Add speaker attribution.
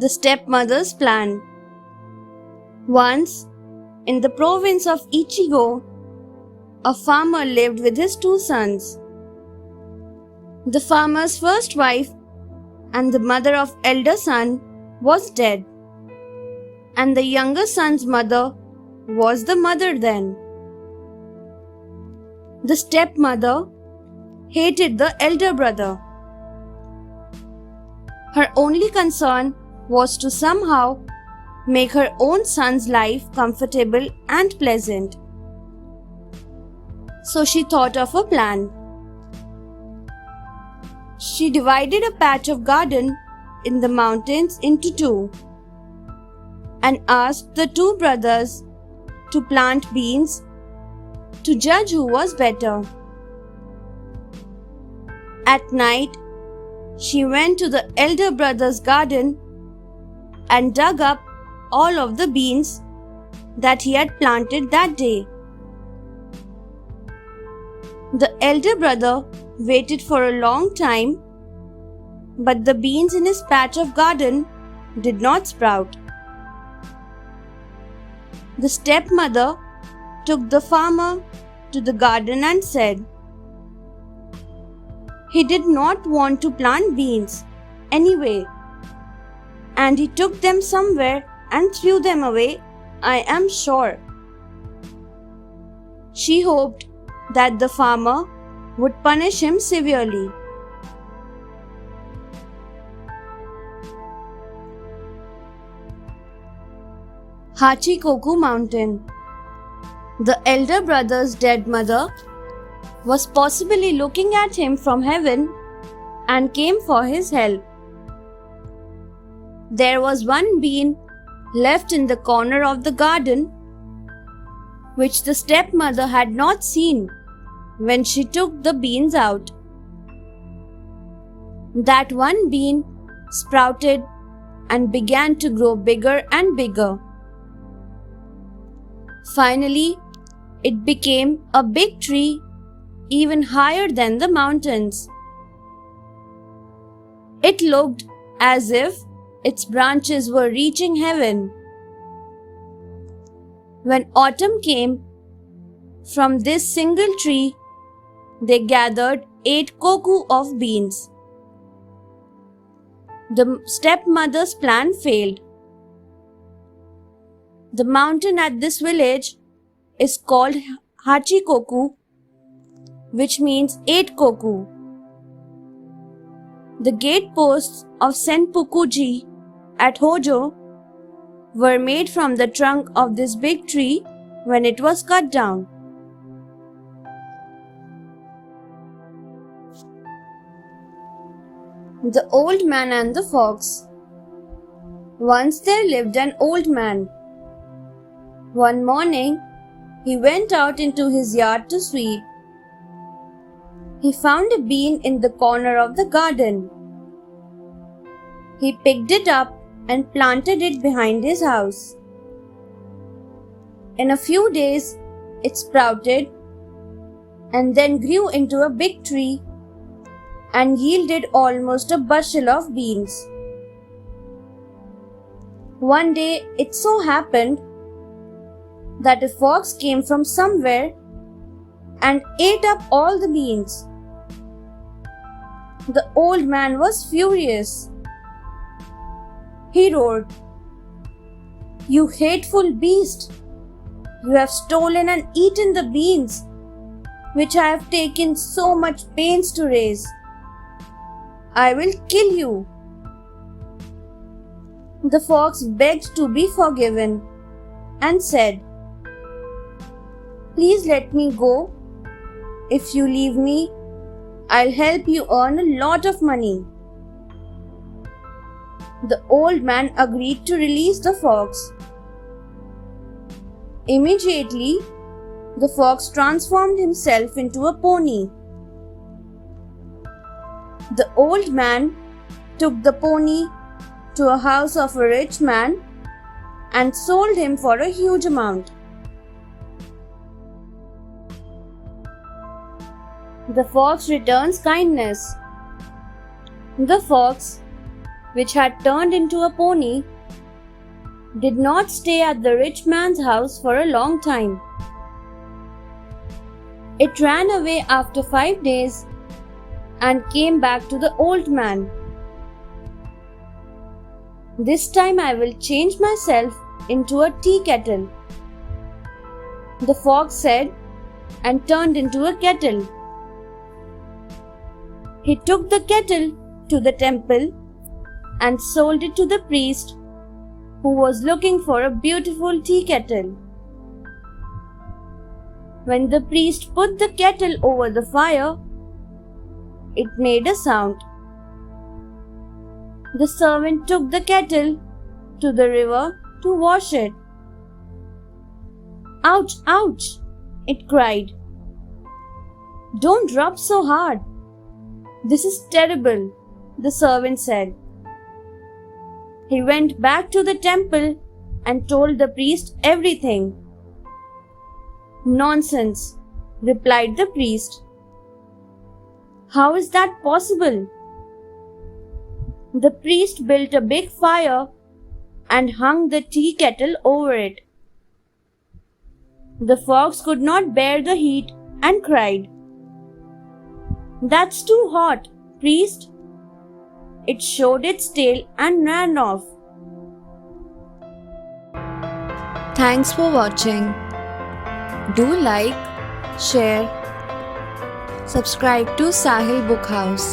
Speaker 1: The stepmother's plan. Once, in the province of Ichigo, a farmer lived with his two sons. The farmer's first wife and the mother of elder son was dead, and the younger son's mother was the mother then. The stepmother hated the elder brother. Her only concern was to somehow make her own son's life comfortable and pleasant. So she thought of a plan. She divided a patch of garden in the mountains into two and asked the two brothers to plant beans to judge who was better. At night, she went to the elder brother's garden and dug up all of the beans that he had planted that day. The elder brother waited for a long time, but the beans in his patch of garden did not sprout. The stepmother took the farmer to the garden and said, he did not want to plant beans anyway, and he took them somewhere and threw them away, I am sure. She hoped that the farmer would punish him severely. Hachikoku Mountain. The elder brother's dead mother was possibly looking at him from heaven and came for his help. There was one bean left in the corner of the garden, which the stepmother had not seen when she took the beans out. That one bean sprouted and began to grow bigger and bigger. Finally, it became a big tree, even higher than the mountains. It looked as if its branches were reaching heaven. When autumn came, from this single tree, they gathered 8 koku of beans. The stepmother's plan failed. The mountain at this village is called Hachikoku, which means 8 koku. The gate posts of Senpukuji at Hojo were made from the trunk of this big tree when it was cut down. The Old Man and the Fox. Once there lived an old man. One morning, he went out into his yard to sweep. He found a bean in the corner of the garden. He picked it up and planted it behind his house. In a few days, it sprouted and then grew into a big tree and yielded almost a bushel of beans. One day, it so happened that a fox came from somewhere and ate up all the beans. The old man was furious. He roared, "You hateful beast! You have stolen and eaten the beans, which I have taken so much pains to raise. I will kill you." The fox begged to be forgiven and said, "Please let me go. If you leave me, I'll help you earn a lot of money." The old man agreed to release the fox. Immediately, the fox transformed himself into a pony. The old man took the pony to a house of a rich man and sold him for a huge amount. The fox returns kindness. The fox, which had turned into a pony, did not stay at the rich man's house for a long time. It ran away after 5 days and came back to the old man. "This time I will change myself into a tea kettle," the fox said, and turned into a kettle. He took the kettle to the temple and sold it to the priest who was looking for a beautiful tea kettle. When the priest put the kettle over the fire, it made a sound. The servant took the kettle to the river to wash it. "Ouch, ouch!" it cried. "Don't rub so hard. This is terrible," the servant said. He went back to the temple and told the priest everything. "Nonsense," replied the priest. "How is that possible?" The priest built a big fire and hung the tea kettle over it. The fox could not bear the heat and cried, "That's too hot, priest." It showed its tail and ran off.
Speaker 2: Thanks for watching. Do like, share, subscribe to Sahil Book House.